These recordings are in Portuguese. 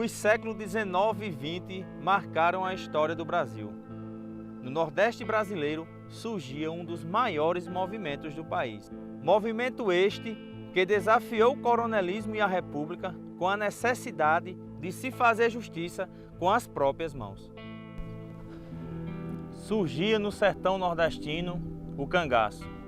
Os séculos XIX e XX marcaram a história do Brasil. No Nordeste brasileiro surgia um dos maiores movimentos do país. Movimento este que desafiou o coronelismo e a República com a necessidade de se fazer justiça com as próprias mãos. Surgia no sertão nordestino o cangaço.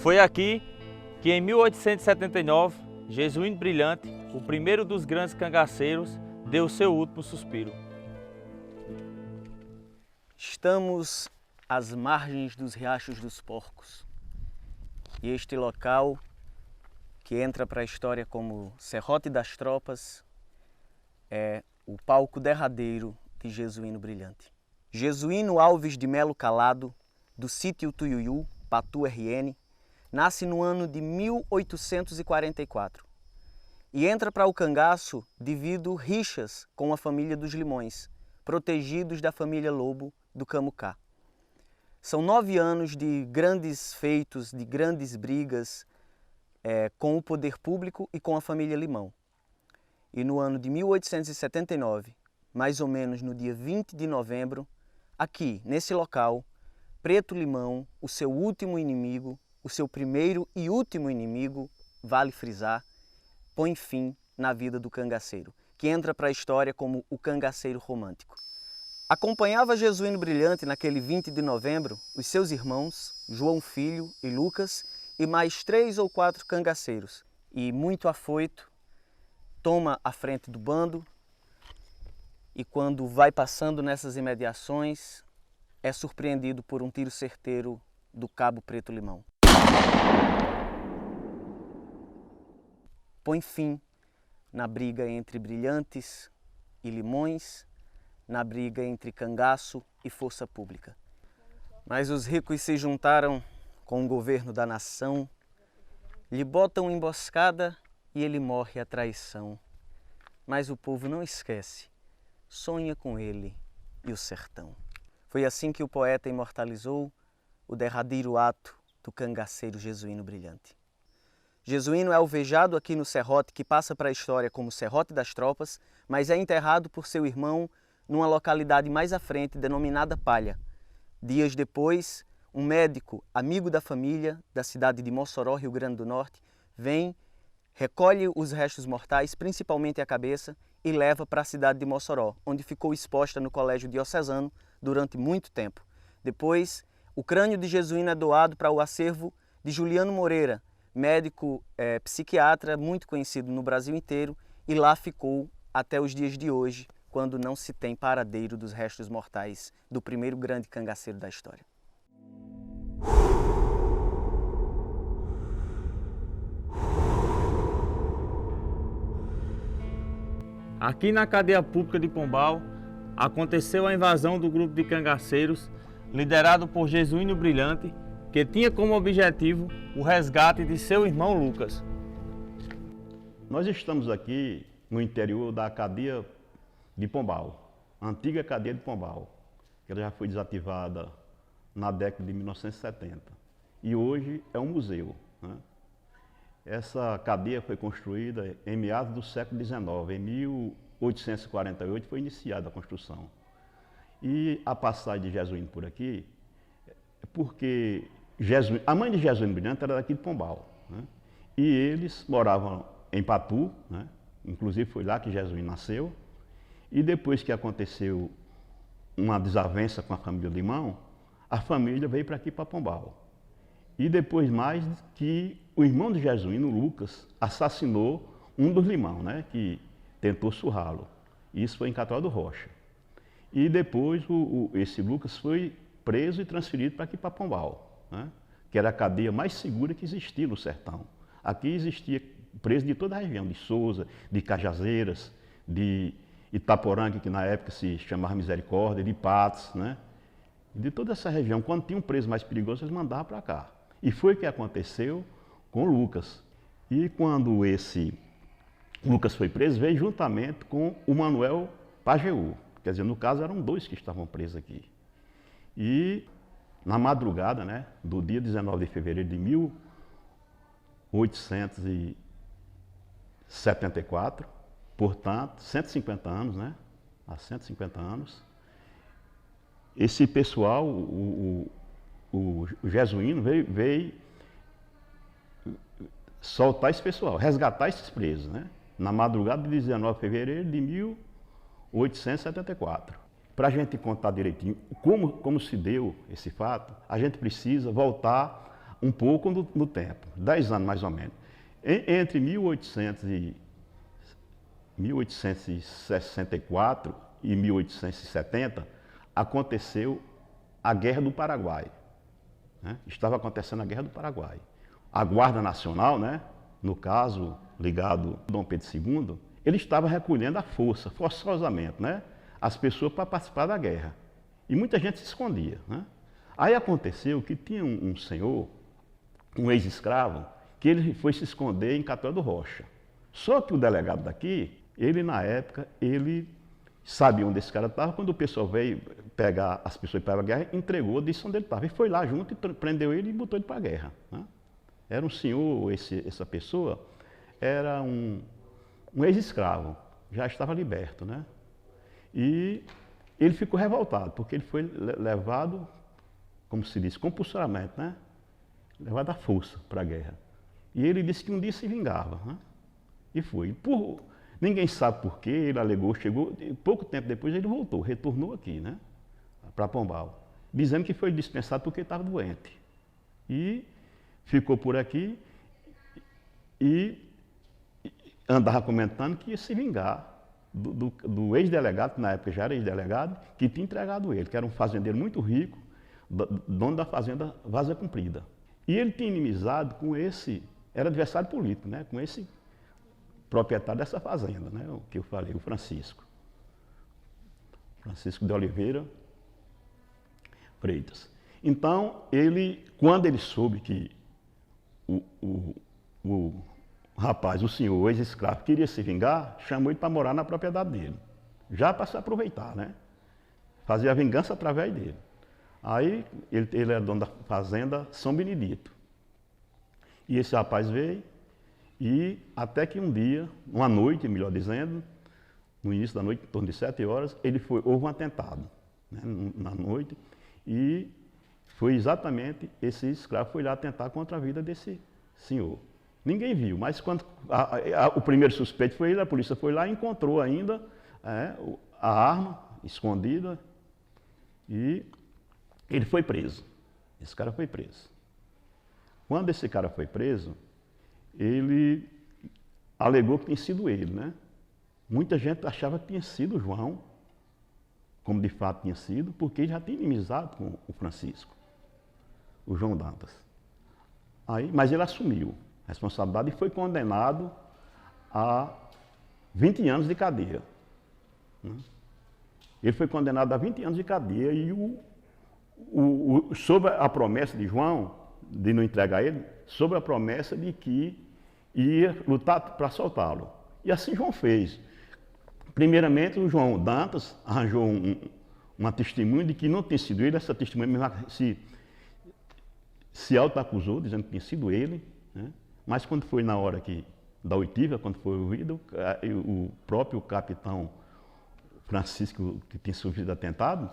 Foi aqui que em 1879, Jesuíno Brilhante, o primeiro dos grandes cangaceiros, deu seu último suspiro. Estamos às margens dos Riachos dos Porcos e este local, que entra para a história como Serrote das Tropas, é o palco derradeiro de Jesuíno Brilhante. Jesuíno Alves de Melo Calado, do sítio Tuiuiu, Patu RN, nasce no ano de 1844 e entra para o cangaço devido rixas com a família dos Limões, protegidos da família Lobo do Camucá. São 9 anos de grandes feitos, de grandes brigas com o poder público e com a família Limão. E no ano de 1879, mais ou menos no dia 20 de novembro, aqui, nesse local, Preto Limão, o seu último inimigo, o seu primeiro e último inimigo, vale frisar, põe fim na vida do cangaceiro, que entra para a história como o cangaceiro romântico. Acompanhava Jesuíno Brilhante naquele 20 de novembro os seus irmãos, João Filho e Lucas, e mais 3 ou 4 cangaceiros. E muito afoito, toma a frente do bando e quando vai passando nessas imediações, é surpreendido por um tiro certeiro do cabo Preto Limão. Põe fim na briga entre Brilhantes e Limões, na briga entre cangaço e força pública. Mas os ricos se juntaram com o governo da nação, lhe botam emboscada e ele morre à traição. Mas o povo não esquece, sonha com ele e o sertão. Foi assim que o poeta imortalizou o derradeiro ato do cangaceiro Jesuíno Brilhante. Jesuíno é alvejado aqui no serrote que passa para a história como Serrote das Tropas, mas é enterrado por seu irmão numa localidade mais à frente denominada Palha. Dias depois, um médico, amigo da família, da cidade de Mossoró, Rio Grande do Norte, vem, recolhe os restos mortais, principalmente a cabeça, e leva para a cidade de Mossoró, onde ficou exposta no colégio diocesano durante muito tempo. Depois, o crânio de Jesuíno é doado para o acervo de Juliano Moreira, médico psiquiatra muito conhecido no Brasil inteiro, e lá ficou até os dias de hoje, quando não se tem paradeiro dos restos mortais do primeiro grande cangaceiro da história. Aqui na cadeia pública de Pombal, aconteceu a invasão do grupo de cangaceiros, liderado por Jesuíno Brilhante, que tinha como objetivo o resgate de seu irmão Lucas. Nós estamos aqui no interior da cadeia de Pombal, a antiga cadeia de Pombal, que ela já foi desativada na década de 1970 e hoje é um museu, né? Essa cadeia foi construída em meados do século XIX, em 1848 foi iniciada a construção. E a passagem de Jesuíno por aqui é porque a mãe de Jesuíno Brilhante era daqui de Pombal, né? E eles moravam em Patu, né? Inclusive foi lá que Jesuíno nasceu. E depois que aconteceu uma desavença com a família Limão, a família veio para aqui, para Pombal. E depois mais que o irmão de Jesuíno, Lucas, assassinou um dos Limão, né? Que tentou surrá-lo. Isso foi em Catral do Rocha. E depois esse Lucas foi preso e transferido para aqui, para Pombal, né? Que era a cadeia mais segura que existia no sertão. Aqui existia preso de toda a região, de Souza, de Cajazeiras, de Itaporanga, que na época se chamava Misericórdia, de Patos, né? De toda essa região. Quando tinha um preso mais perigoso, eles mandavam para cá. E foi o que aconteceu com Lucas. E quando esse o Lucas foi preso, veio juntamente com o Manuel Pajeú. Quer dizer, no caso eram 2 que estavam presos aqui. E na madrugada, né, do dia 19 de fevereiro de 1874, portanto, 150 anos, né, há 150 anos, esse pessoal, o jesuíno veio soltar esse pessoal, resgatar esses presos, né, na madrugada de 19 de fevereiro de 1874. Para a gente contar direitinho como se deu esse fato, a gente precisa voltar um pouco no tempo, 10 anos mais ou menos. Entre 1864 e 1870, aconteceu a Guerra do Paraguai. Né? Estava acontecendo a Guerra do Paraguai. A Guarda Nacional, né, no caso ligado a Dom Pedro II, ele estava recolhendo à força, forçosamente, né, as pessoas para participar da guerra. E muita gente se escondia. Né? Aí aconteceu que tinha um senhor, um ex-escravo, que ele foi se esconder em Capel do Rocha. Só que o delegado daqui, ele na época, ele sabia onde esse cara estava. Quando o pessoal veio pegar as pessoas para a guerra, entregou, disse onde ele estava. E foi lá junto e prendeu ele e botou ele para a guerra. Né? Era um senhor, essa pessoa, era um ex-escravo, já estava liberto, né? E ele ficou revoltado, porque ele foi levado, como se diz, compulsoriamente, né? Levado à força para a guerra. E ele disse que um dia se vingava, né? E foi. Ninguém sabe por quê, ele alegou, chegou, e pouco tempo depois ele voltou, retornou aqui, né? Para Pombal, dizendo que foi dispensado porque estava doente. E ficou por aqui e andava comentando que ia se vingar do ex-delegado, que na época já era ex-delegado, que tinha entregado ele, que era um fazendeiro muito rico, dono da fazenda Vaza Comprida. E ele tinha inimizado com esse, era adversário político, né, com esse proprietário dessa fazenda, né, o que eu falei, o Francisco de Oliveira Freitas. Então, quando ele soube que o rapaz, o senhor, o ex-escravo, queria se vingar, chamou ele para morar na propriedade dele. Já para se aproveitar, né? Fazer a vingança através dele. Aí, ele era dono da fazenda São Benedito. E esse rapaz veio, e até que um dia, uma noite, melhor dizendo, no início da noite, em torno de 7 horas, houve um atentado, né, na noite, e foi exatamente esse escravo foi lá atentar contra a vida desse senhor. Ninguém viu, mas quando o primeiro suspeito foi ele, a polícia foi lá e encontrou ainda a arma escondida e ele foi preso. Esse cara foi preso. Quando esse cara foi preso, ele alegou que tinha sido ele, né? Muita gente achava que tinha sido o João, como de fato tinha sido, porque ele já tinha inimizado com o Francisco, o João Dantas. Mas ele assumiu a responsabilidade e foi condenado a 20 anos de cadeia. Ele foi condenado a 20 anos de cadeia e sob a promessa de João, de não entregar ele, sob a promessa de que ia lutar para soltá-lo. E assim João fez. Primeiramente, o João Dantas arranjou uma testemunha de que não tinha sido ele, essa testemunha se auto-acusou, dizendo que tinha sido ele, né? Mas quando foi na hora da oitiva, quando foi ouvido, o próprio capitão Francisco, que tinha sofrido atentado,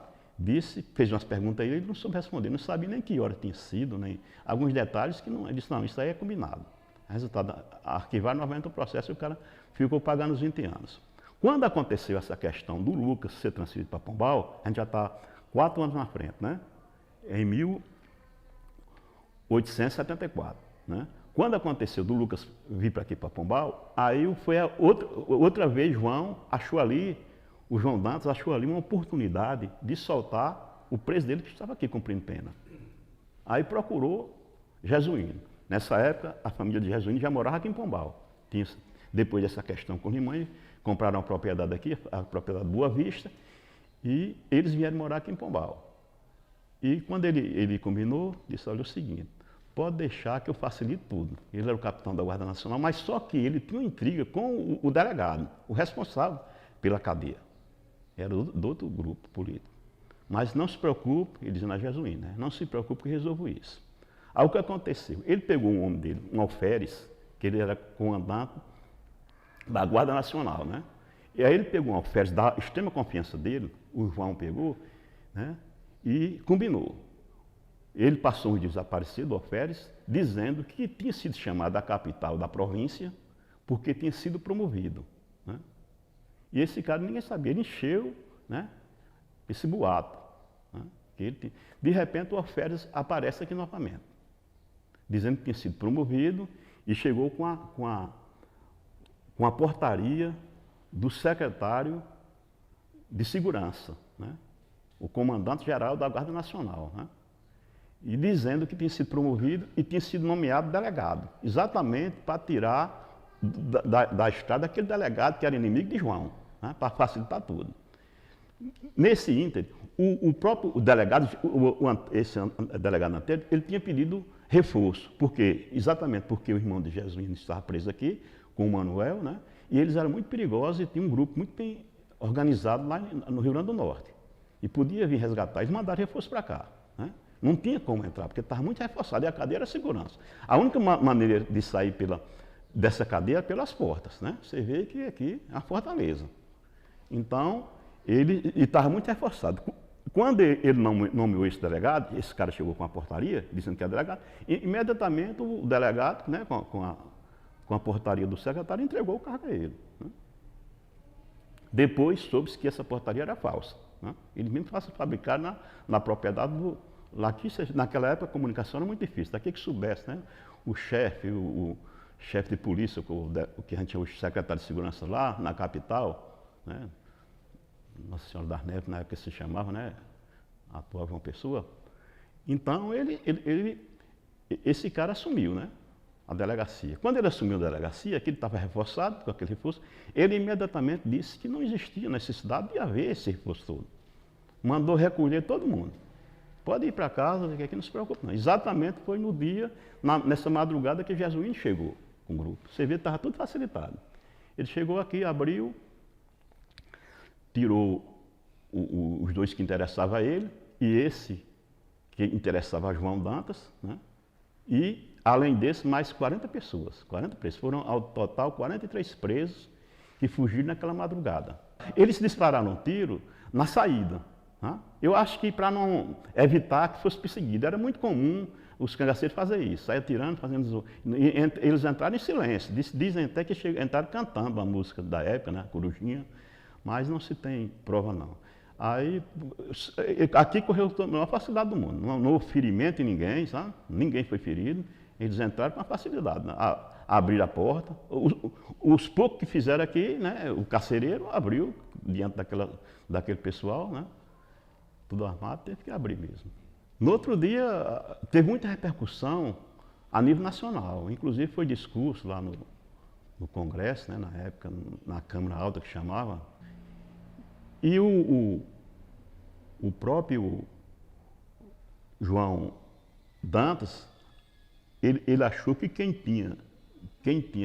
fez umas perguntas a ele não soube responder, não sabia nem que hora tinha sido, nem alguns detalhes que não. Ele disse, não, isso aí é combinado. Resultado, arquivaram novamente o processo e o cara ficou pagando os 20 anos. Quando aconteceu essa questão do Lucas ser transferido para Pombal, a gente já está 4 anos na frente, né? Em 1874, né? Quando aconteceu do Lucas vir para aqui para Pombal, aí foi outra vez João achou ali, o João Dantas achou ali uma oportunidade de soltar o preso dele que estava aqui cumprindo pena. Aí procurou jesuíno. Nessa época, a família de jesuíno já morava aqui em Pombal. Depois dessa questão com os irmãos, compraram uma propriedade aqui, a propriedade Boa Vista, e eles vieram morar aqui em Pombal. E quando ele combinou, disse, olha, o seguinte, pode deixar que eu facilite tudo. Ele era o capitão da Guarda Nacional, mas só que ele tinha uma intriga com o delegado, o responsável pela cadeia. Era do outro grupo político. Mas não se preocupe, ele dizia na Jesuína, né? Não se preocupe que eu resolvo isso. Aí o que aconteceu? Ele pegou um homem dele, um alferes, que ele era comandante da Guarda Nacional, né? E aí ele pegou um alferes da extrema confiança dele, o João pegou, né? E combinou. Ele passou um desaparecido, o alferes, dizendo que tinha sido chamado da capital da província porque tinha sido promovido, né? E esse cara ninguém sabia, ele encheu, né, esse boato, né, que ele tinha. De repente o alferes aparece aqui novamente, dizendo que tinha sido promovido e chegou com a portaria do secretário de segurança, né, o comandante-geral da Guarda Nacional, né, e dizendo que tinha sido promovido e tinha sido nomeado delegado, exatamente para tirar da estrada aquele delegado que era inimigo de João, né, para facilitar tudo. Nesse ínter, o próprio delegado, esse delegado anterior, ele tinha pedido reforço, exatamente porque o irmão de Jesuíno estava preso aqui, com o Manuel, né, e eles eram muito perigosos e tinham um grupo muito bem organizado lá no Rio Grande do Norte. E podia vir resgatar, eles mandaram reforço para cá, né. Não tinha como entrar, porque estava muito reforçado, e a cadeia era segurança. A única maneira de sair dessa cadeia era pelas portas, né? Você vê que aqui é uma fortaleza. Então, ele estava muito reforçado. Quando ele nomeou esse delegado, esse cara chegou com a portaria, dizendo que é delegado, imediatamente o delegado, né, com a portaria do secretário, entregou o cargo a ele, né? Depois soube-se que essa portaria era falsa, né? Eles mesmo fabricaram na propriedade do... Lá aqui, naquela época, a comunicação era muito difícil. Daqui que soubesse, né? O chefe de polícia, o que a gente chama de secretário de segurança lá, na capital, né? Nossa Senhora das Neves, na época se chamava, né? Atual João Pessoa. Então, esse cara assumiu, né, a delegacia. Quando ele assumiu a delegacia, que ele estava reforçado com aquele reforço, ele imediatamente disse que não existia necessidade de haver esse reforço todo. Mandou recolher todo mundo. Pode ir para casa, que aqui não se preocupe não. Exatamente foi no dia, nessa madrugada que Jesuíno chegou com o grupo. Você vê que estava tudo facilitado. Ele chegou aqui, abriu, tirou os dois que interessavam a ele e esse que interessava a João Dantas, né? E, além desse, mais 40 pessoas. 40 presos. Foram, ao total, 43 presos que fugiram naquela madrugada. Eles dispararam um tiro na saída. Eu acho que para não evitar que fosse perseguido, era muito comum os cangaceiros fazer isso, sair atirando, fazendo... Eles entraram em silêncio, dizem até que entraram cantando a música da época, né, Corujinha, mas não se tem prova não. Aí, aqui correu a maior facilidade do mundo, não houve ferimento em ninguém, sabe? Ninguém foi ferido, eles entraram com a facilidade, né? Abriram a porta, os poucos que fizeram aqui, né, o carcereiro abriu diante daquele pessoal, né? Tudo armado, teve que abrir mesmo. No outro dia, teve muita repercussão a nível nacional, inclusive foi discurso lá no Congresso, né, na época, na Câmara Alta que chamava, e o próprio João Dantas, ele achou que quem tinha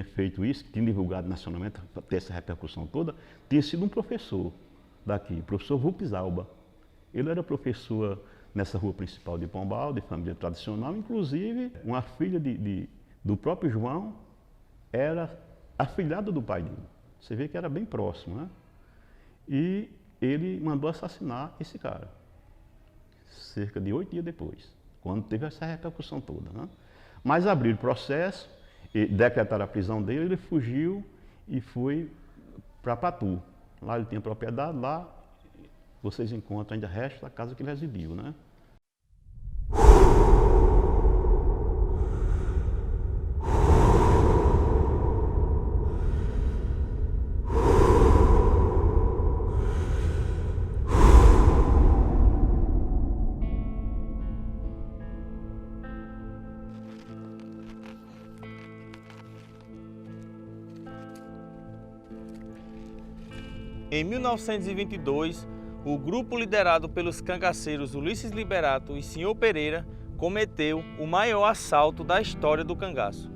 feito isso, que tinha divulgado nacionalmente, para ter essa repercussão toda, tinha sido um professor daqui, o professor Rupes-Alba. Ele era professor nessa rua principal de Pombal, de família tradicional, inclusive uma filha do próprio João era afilhada do pai dele. Você vê que era bem próximo, né? E ele mandou assassinar esse cara, cerca de 8 dias depois, quando teve essa repercussão toda, né? Mas abriram o processo, decretaram a prisão dele, ele fugiu e foi para Patu. Lá ele tinha propriedade, lá vocês encontram ainda resto da casa que ele residiu, né? Em 1922, o grupo liderado pelos cangaceiros Ulisses Liberato e Senhor Pereira cometeu o maior assalto da história do cangaço.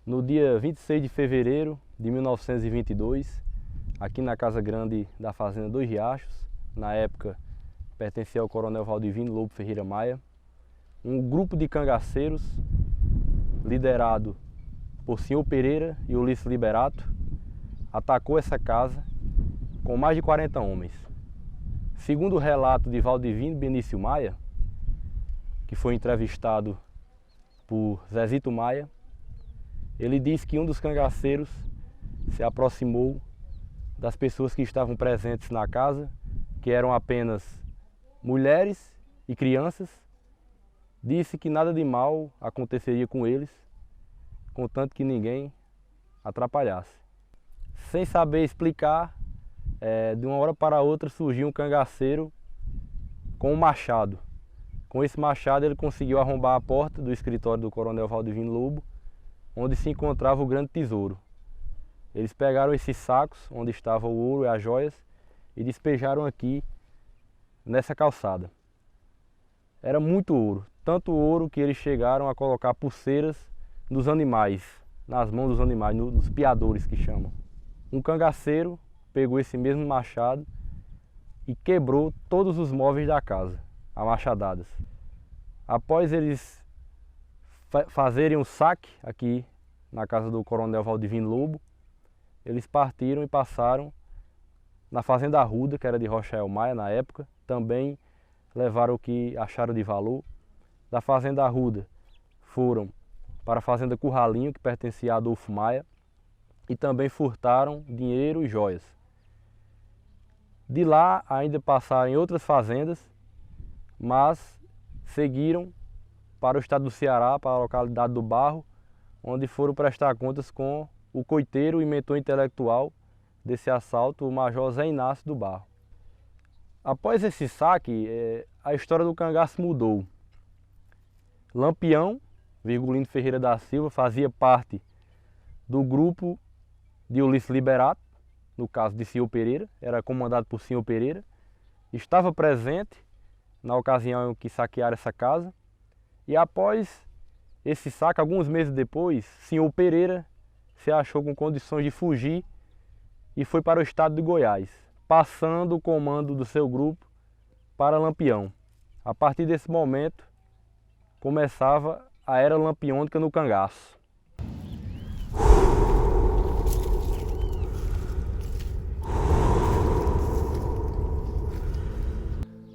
No dia 26 de fevereiro de 1922, aqui na Casa Grande da Fazenda Dois Riachos, na época pertencia ao Coronel Valdivino Lobo Ferreira Maia, um grupo de cangaceiros, liderado por Senhor Pereira e Ulisses Liberato, atacou essa casa com mais de 40 homens. Segundo o relato de Valdivino Benício Maia, que foi entrevistado por Zezito Maia, ele diz que um dos cangaceiros se aproximou das pessoas que estavam presentes na casa, que eram apenas mulheres e crianças, disse que nada de mal aconteceria com eles, contanto que ninguém atrapalhasse. Sem saber explicar, de uma hora para outra surgiu um cangaceiro com um machado. Com esse machado ele conseguiu arrombar a porta do escritório do Coronel Valdivino Lobo, onde se encontrava o grande tesouro. Eles pegaram esses sacos onde estava o ouro e as joias e despejaram aqui nessa calçada. Era muito ouro, tanto ouro que eles chegaram a colocar pulseiras nos animais, nas mãos dos animais, nos piadores que chamam. Um cangaceiro pegou esse mesmo machado e quebrou todos os móveis da casa, a machadadas. Após eles fazerem o saque aqui na casa do Coronel Valdivino Lobo, eles partiram e passaram na Fazenda Arruda, que era de Rochael Maia na época. Também levaram o que acharam de valor. Da Fazenda Arruda foram para a Fazenda Curralinho, que pertencia a Adolfo Maia, e também furtaram dinheiro e joias. De lá ainda passaram em outras fazendas, mas seguiram para o estado do Ceará, para a localidade do Barro, onde foram prestar contas com o coiteiro e mentor intelectual desse assalto, o Major Zé Inácio do Barro. Após esse saque, a história do cangaço mudou. Lampião, Virgulino Ferreira da Silva, fazia parte do grupo de Ulisses Liberato, no caso de Senhor Pereira, era comandado por Senhor Pereira, estava presente na ocasião em que saquearam essa casa, e após esse saque, alguns meses depois, Senhor Pereira se achou com condições de fugir e foi para o estado de Goiás, passando o comando do seu grupo para Lampião. A partir desse momento, começava a era lampiônica no cangaço.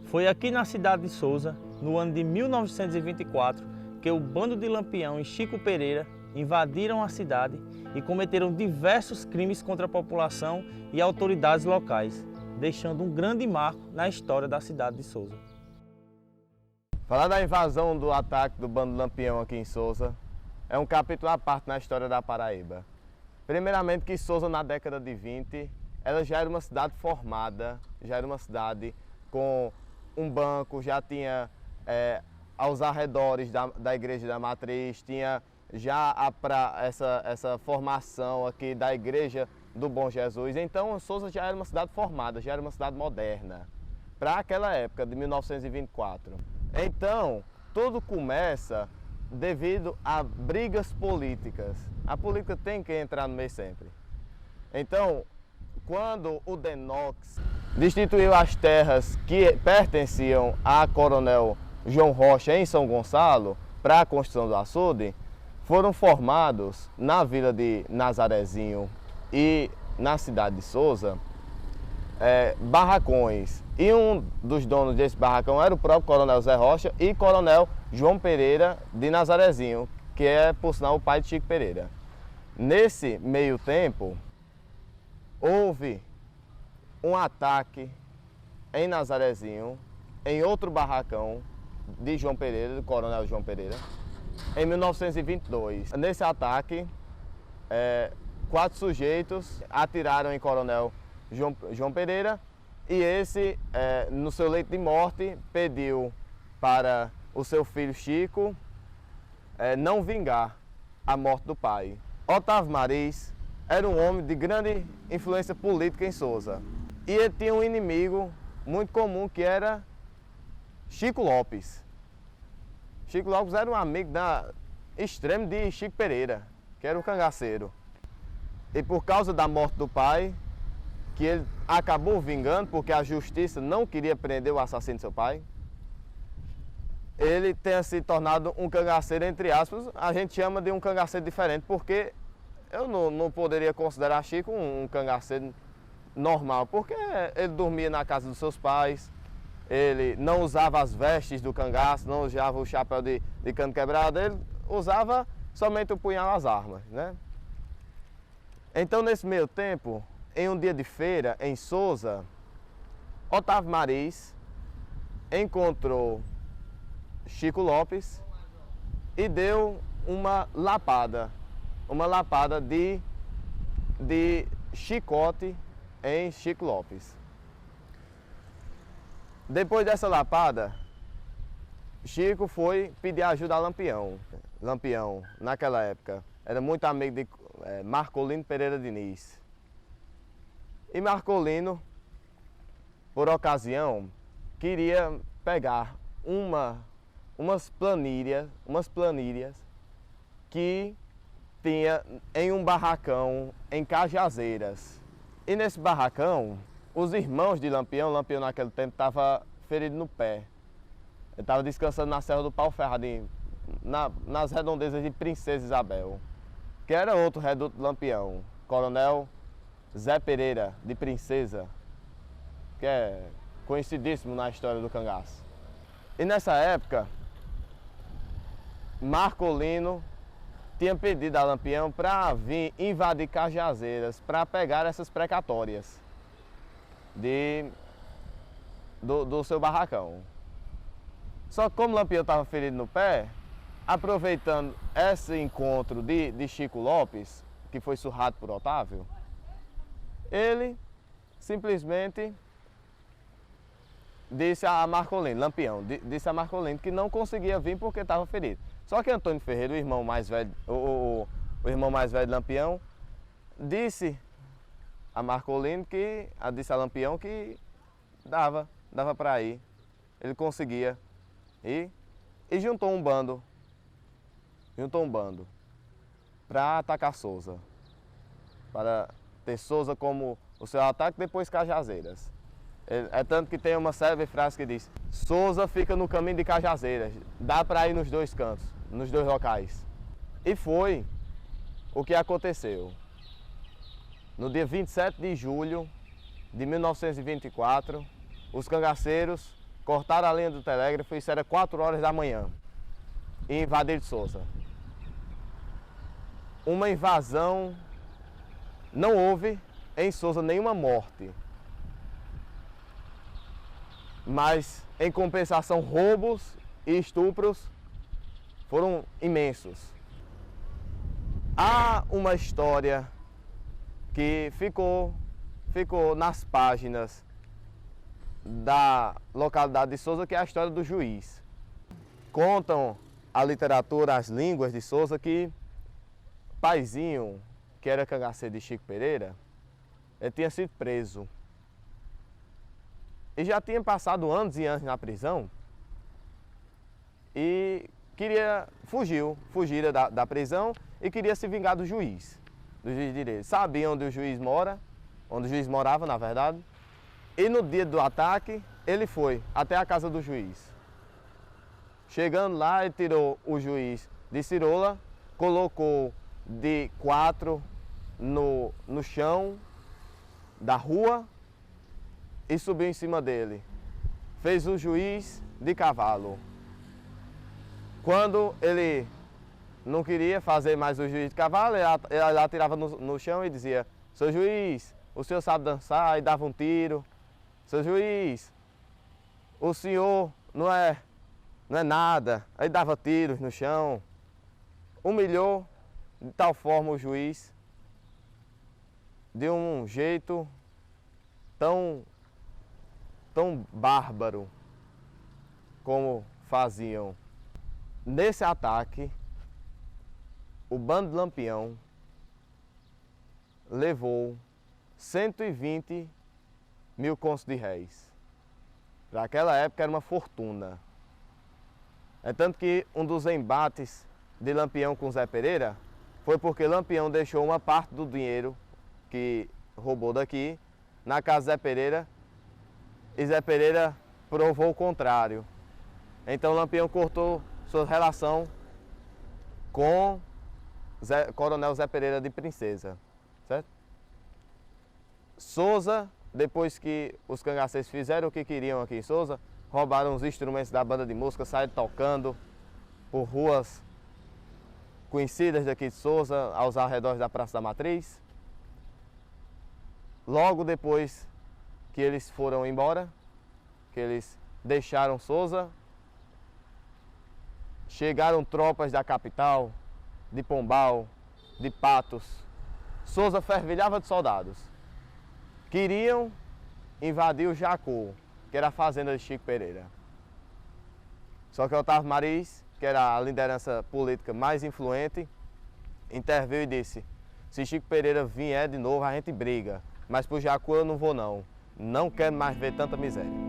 Foi aqui na cidade de Souza, no ano de 1924, que o bando de Lampião e Chico Pereira invadiram a cidade e cometeram diversos crimes contra a população e autoridades locais, deixando um grande marco na história da cidade de Souza. Falar da invasão do ataque do bando Lampião aqui em Souza é um capítulo à parte na história da Paraíba. Primeiramente que Souza, na década de 20, ela já era uma cidade formada, já era uma cidade com um banco, já tinha aos arredores da Igreja da Matriz, tinha já essa formação aqui da Igreja do Bom Jesus. Então Souza já era uma cidade formada, já era uma cidade moderna, para aquela época de 1924. Então, tudo começa devido a brigas políticas. A política tem que entrar no meio sempre. Então, quando o Denox destituiu as terras que pertenciam a Coronel João Rocha em São Gonçalo para a construção do açude, foram formados na vila de Nazarezinho e na cidade de Souza barracões. E um dos donos desse barracão era o próprio Coronel Zé Rocha e Coronel João Pereira de Nazarezinho, que é, por sinal, o pai de Chico Pereira. Nesse meio tempo, houve um ataque em Nazarezinho, em outro barracão de João Pereira, do Coronel João Pereira, em 1922. Nesse ataque, 4 sujeitos atiraram em Coronel João Pereira e esse, no seu leito de morte, pediu para o seu filho Chico não vingar a morte do pai. Otávio Mariz era um homem de grande influência política em Souza e ele tinha um inimigo muito comum, que era Chico Lopes. Chico Lopes era um amigo extremo de Chico Pereira, que era um cangaceiro. E por causa da morte do pai, que ele acabou vingando, porque a justiça não queria prender o assassino de seu pai, ele tenha se tornado um cangaceiro, entre aspas. A gente chama de um cangaceiro diferente, porque eu não poderia considerar Chico um cangaceiro normal, porque ele dormia na casa dos seus pais, ele não usava as vestes do cangaço, não usava o chapéu de cano quebrado, ele usava somente o punhal às armas, né? Então, nesse meio tempo, em um dia de feira, em Sousa, Otávio Mariz encontrou Chico Lopes e deu uma lapada de chicote em Chico Lopes. Depois dessa lapada, Chico foi pedir ajuda a Lampião. Lampião, naquela época, era muito amigo de Marcolino Pereira Diniz. E Marcolino, por ocasião, queria pegar umas planilhas que tinha em um barracão em Cajazeiras. E nesse barracão, os irmãos de Lampião naquele tempo estava ferido no pé. Ele estava descansando na Serra do Pau Ferrado, nas redondezas de Princesa Isabel, que era outro reduto de Lampião, Coronel Zé Pereira, de Princesa, que é conhecidíssimo na história do cangaço. E nessa época, Marcolino tinha pedido a Lampião para vir invadir Cajazeiras, para pegar essas precatórias do seu barracão. Só que como Lampião estava ferido no pé, aproveitando esse encontro de Chico Lopes, que foi surrado por Otávio, ele simplesmente disse a Marcolino, Lampião, disse a Marcolino que não conseguia vir porque estava ferido. Só que Antônio Ferreira, o irmão mais velho, o irmão mais velho de Lampião, disse a Marcolino disse a Lampião que dava para ir, ele conseguia ir, e juntou um bando para atacar Sousa, para ter Sousa como o seu ataque, depois Cajazeiras. É tanto que tem uma célebre frase que diz: Sousa fica no caminho de Cajazeiras, dá para ir nos dois cantos, nos dois locais. E foi o que aconteceu. No dia 27 de julho de 1924, os cangaceiros cortaram a linha do telégrafo, isso era 4 horas da manhã, e invadiram Sousa. Uma invasão, não houve em Sousa nenhuma morte, mas em compensação roubos e estupros foram imensos. Há uma história que ficou nas páginas da localidade de Sousa, que é a história do juiz. Contam a literatura, as línguas de Sousa, que Paizinho, que era cangaceiro de Chico Pereira, ele tinha sido preso. E já tinha passado anos e anos na prisão e fugiu da prisão e queria se vingar do juiz de direito. Sabia onde o juiz mora, onde o juiz morava, na verdade, e no dia do ataque ele foi até a casa do juiz. Chegando lá, ele tirou o juiz de cirola, colocou de 4 no chão da rua e subiu em cima dele. Fez o juiz de cavalo. Quando ele não queria fazer mais o juiz de cavalo, ele atirava no chão e dizia: seu juiz, o senhor sabe dançar? E dava um tiro. Seu juiz, o senhor não é nada. Aí dava tiros no chão. Humilhou de tal forma o juiz, de um jeito tão bárbaro como faziam. Nesse ataque, o bando de Lampião levou 120 mil contos de réis. Para aquela época era uma fortuna. É tanto que um dos embates de Lampião com Zé Pereira foi porque Lampião deixou uma parte do dinheiro que roubou daqui na casa de Zé Pereira e Zé Pereira provou o contrário. Então Lampião cortou sua relação com Coronel Zé Pereira de Princesa, certo? Souza, depois que os cangaceiros fizeram o que queriam aqui em Souza, roubaram os instrumentos da banda de música, saíram tocando por ruas conhecidas daqui de Souza, aos arredores da Praça da Matriz. Logo depois que eles foram embora, que eles deixaram Souza, chegaram tropas da capital, de Pombal, de Patos. Souza fervilhava de soldados. Queriam invadir o Jacô, que era a fazenda de Chico Pereira. Só que Otávio Mariz, que era a liderança política mais influente, interveio e disse: se Chico Pereira vier de novo, a gente briga, mas pro Jacô eu não vou não. Não quero mais ver tanta miséria.